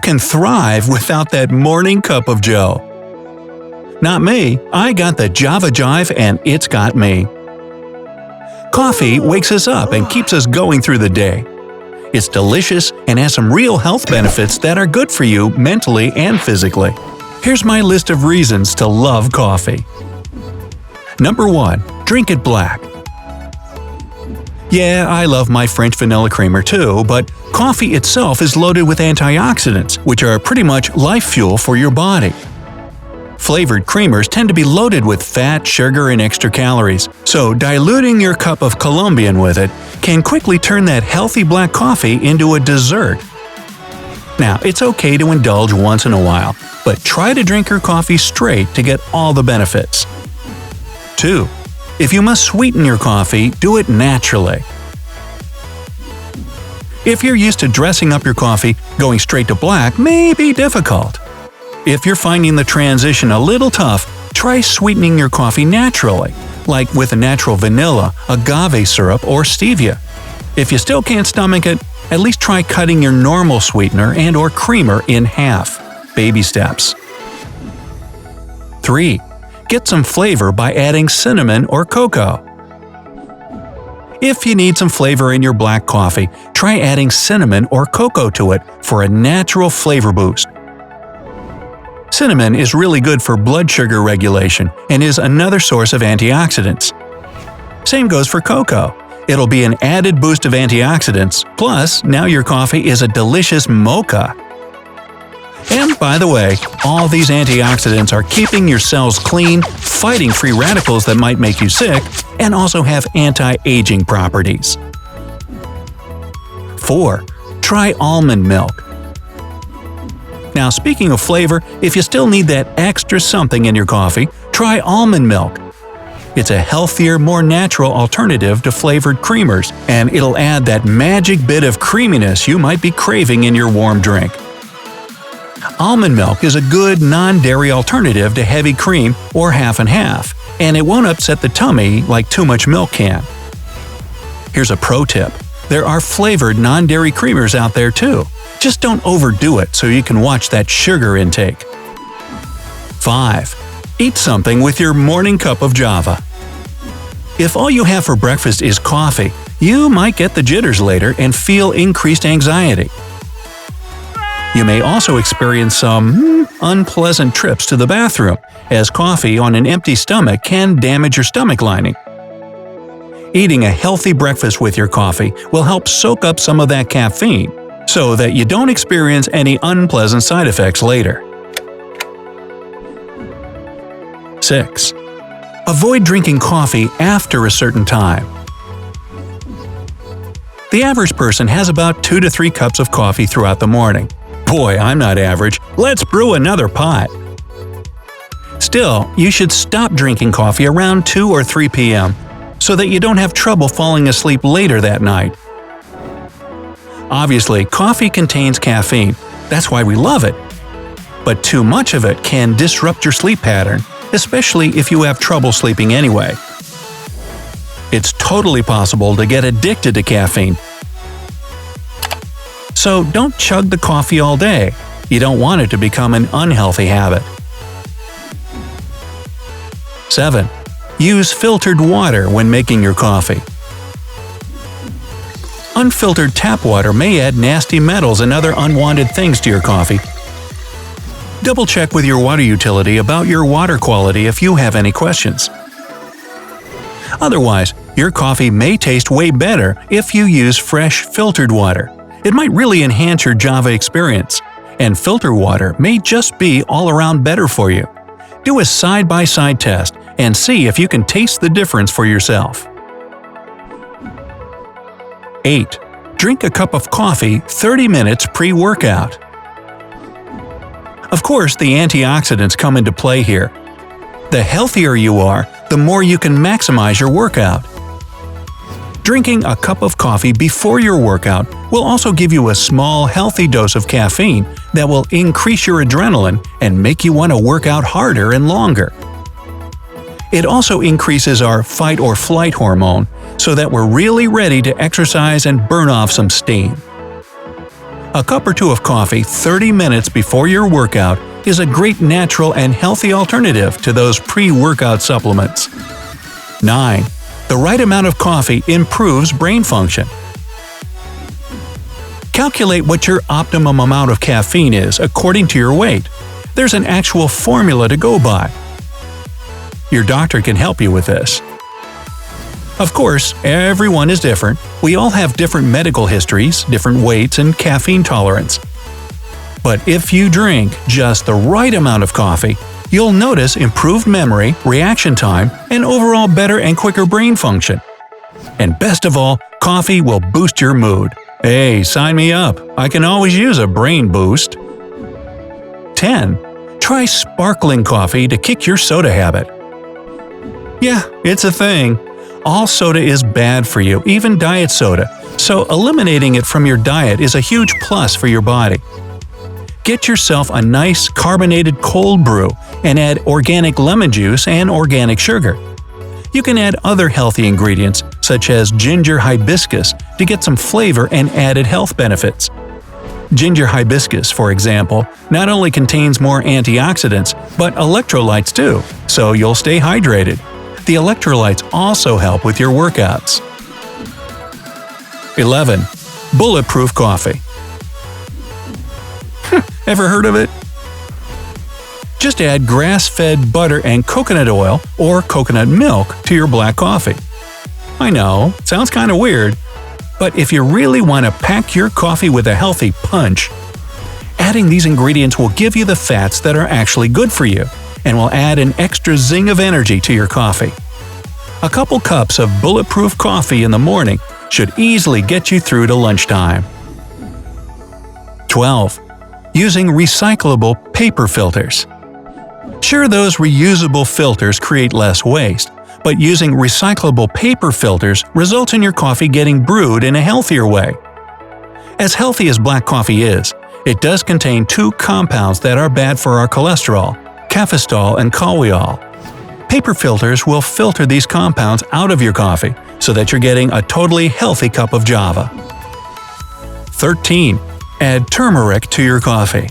can thrive without that morning cup of joe. Not me, I got the Java Jive and it's got me. Coffee wakes us up and keeps us going through the day. It's delicious and has some real health benefits that are good for you mentally and physically. Here's my list of reasons to love coffee. Number 1. Drink it black. Yeah, I love my French vanilla creamer too, but coffee itself is loaded with antioxidants, which are pretty much life fuel for your body. Flavored creamers tend to be loaded with fat, sugar, and extra calories, so diluting your cup of Colombian with it can quickly turn that healthy black coffee into a dessert. Now, it's okay to indulge once in a while, but try to drink your coffee straight to get all the benefits. 2. If you must sweeten your coffee, do it naturally. If you're used to dressing up your coffee, going straight to black may be difficult. If you're finding the transition a little tough, try sweetening your coffee naturally, like with a natural vanilla, agave syrup, or stevia. If you still can't stomach it, at least try cutting your normal sweetener and/or creamer in half. Baby steps. 3. Get some flavor by adding cinnamon or cocoa. If you need some flavor in your black coffee, try adding cinnamon or cocoa to it for a natural flavor boost. Cinnamon is really good for blood sugar regulation and is another source of antioxidants. Same goes for cocoa. It'll be an added boost of antioxidants, plus now your coffee is a delicious mocha. And by the way, all these antioxidants are keeping your cells clean, fighting free radicals that might make you sick, and also have anti-aging properties. 4. Try almond milk. Now, speaking of flavor, if you still need that extra something in your coffee, try almond milk. It's a healthier, more natural alternative to flavored creamers, and it'll add that magic bit of creaminess you might be craving in your warm drink. Almond milk is a good non-dairy alternative to heavy cream or half and half, and it won't upset the tummy like too much milk can. Here's a pro tip. There are flavored non-dairy creamers out there too. Just don't overdo it so you can watch that sugar intake. 5. Eat something with your morning cup of Java. If all you have for breakfast is coffee, you might get the jitters later and feel increased anxiety. You may also experience some unpleasant trips to the bathroom, as coffee on an empty stomach can damage your stomach lining. Eating a healthy breakfast with your coffee will help soak up some of that caffeine, so that you don't experience any unpleasant side effects later. 6. Avoid drinking coffee after a certain time. The average person has about 2 to 3 cups of coffee throughout the morning. Boy, I'm not average. Let's brew another pot. Still, you should stop drinking coffee around 2 or 3 p.m. so that you don't have trouble falling asleep later that night. Obviously, coffee contains caffeine. That's why we love it. But too much of it can disrupt your sleep pattern, especially if you have trouble sleeping anyway. It's totally possible to get addicted to caffeine. So don't chug the coffee all day. You don't want it to become an unhealthy habit. 7. Use filtered water when making your coffee. Unfiltered tap water may add nasty metals and other unwanted things to your coffee. Double-check with your water utility about your water quality if you have any questions. Otherwise, your coffee may taste way better if you use fresh, filtered water. It might really enhance your Java experience, and filtered water may just be all around better for you. Do a side-by-side test and see if you can taste the difference for yourself. 8. Drink a cup of coffee 30 minutes pre-workout. Of course, the antioxidants come into play here. The healthier you are, the more you can maximize your workout. Drinking a cup of coffee before your workout will also give you a small, healthy dose of caffeine that will increase your adrenaline and make you want to work out harder and longer. It also increases our fight or flight hormone so that we're really ready to exercise and burn off some steam. A cup or two of coffee 30 minutes before your workout is a great natural and healthy alternative to those pre-workout supplements. 9. The right amount of coffee improves brain function. Calculate what your optimum amount of caffeine is according to your weight. There's an actual formula to go by. Your doctor can help you with this. Of course, everyone is different. We all have different medical histories, different weights, and caffeine tolerance. But if you drink just the right amount of coffee, you'll notice improved memory, reaction time, and overall better and quicker brain function. And best of all, coffee will boost your mood. Hey, sign me up. I can always use a brain boost. 10. Try sparkling coffee to kick your soda habit. Yeah, it's a thing. All soda is bad for you, even diet soda, so eliminating it from your diet is a huge plus for your body. Get yourself a nice carbonated cold brew and add organic lemon juice and organic sugar. You can add other healthy ingredients, such as ginger hibiscus, to get some flavor and added health benefits. Ginger hibiscus, for example, not only contains more antioxidants, but electrolytes too, so you'll stay hydrated. The electrolytes also help with your workouts. 11. Bulletproof Coffee. Ever heard of it? Just add grass-fed butter and coconut oil or coconut milk to your black coffee. I know, sounds kind of weird, but if you really want to pack your coffee with a healthy punch, adding these ingredients will give you the fats that are actually good for you and will add an extra zing of energy to your coffee. A couple cups of bulletproof coffee in the morning should easily get you through to lunchtime. 12. Using recyclable paper filters. Sure, those reusable filters create less waste, but using recyclable paper filters results in your coffee getting brewed in a healthier way. As healthy as black coffee is, it does contain two compounds that are bad for our cholesterol, cafestol and colwiol. Paper filters will filter these compounds out of your coffee so that you're getting a totally healthy cup of java. 13. Add turmeric to your coffee.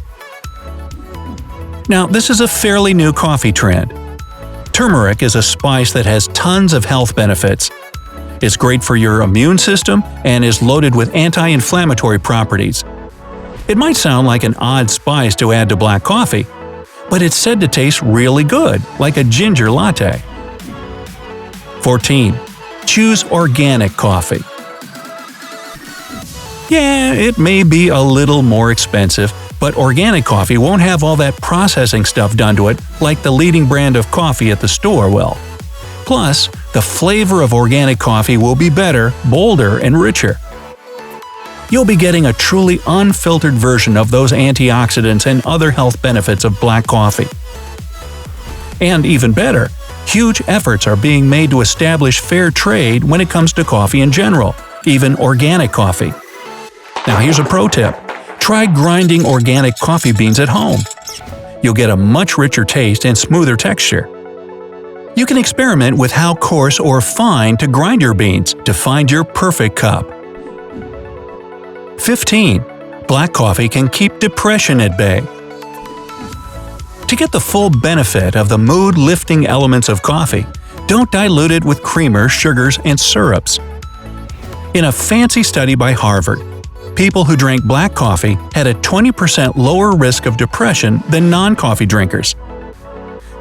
Now, this is a fairly new coffee trend. Turmeric is a spice that has tons of health benefits. It's great for your immune system and is loaded with anti-inflammatory properties. It might sound like an odd spice to add to black coffee, but it's said to taste really good, like a ginger latte. 14. Choose organic coffee. Yeah, it may be a little more expensive, but organic coffee won't have all that processing stuff done to it like the leading brand of coffee at the store will. Plus, the flavor of organic coffee will be better, bolder, and richer. You'll be getting a truly unfiltered version of those antioxidants and other health benefits of black coffee. And even better, huge efforts are being made to establish fair trade when it comes to coffee in general, even organic coffee. Now here's a pro tip. Try grinding organic coffee beans at home. You'll get a much richer taste and smoother texture. You can experiment with how coarse or fine to grind your beans to find your perfect cup. 15. Black coffee can keep depression at bay. To get the full benefit of the mood-lifting elements of coffee, don't dilute it with creamers, sugars, and syrups. In a fancy study by Harvard, people who drank black coffee had a 20% lower risk of depression than non-coffee drinkers.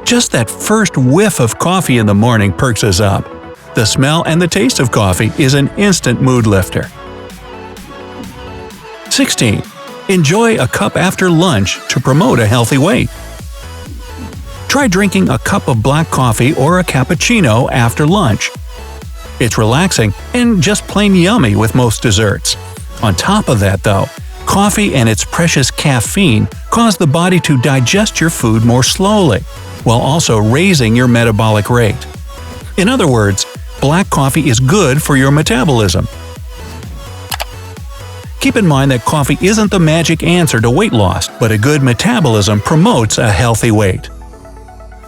Just that first whiff of coffee in the morning perks us up. The smell and the taste of coffee is an instant mood lifter. 16. Enjoy a cup after lunch to promote a healthy weight. Try drinking a cup of black coffee or a cappuccino after lunch. It's relaxing and just plain yummy with most desserts. On top of that, though, coffee and its precious caffeine cause the body to digest your food more slowly, while also raising your metabolic rate. In other words, black coffee is good for your metabolism. Keep in mind that coffee isn't the magic answer to weight loss, but a good metabolism promotes a healthy weight.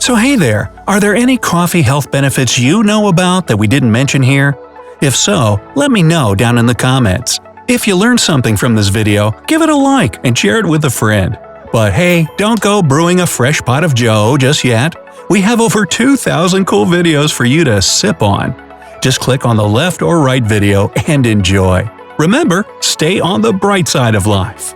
So hey there, are there any coffee health benefits you know about that we didn't mention here? If so, let me know down in the comments. If you learned something from this video, give it a like and share it with a friend. But hey, don't go brewing a fresh pot of joe just yet. We have over 2,000 cool videos for you to sip on. Just click on the left or right video and enjoy. Remember, stay on the bright side of life.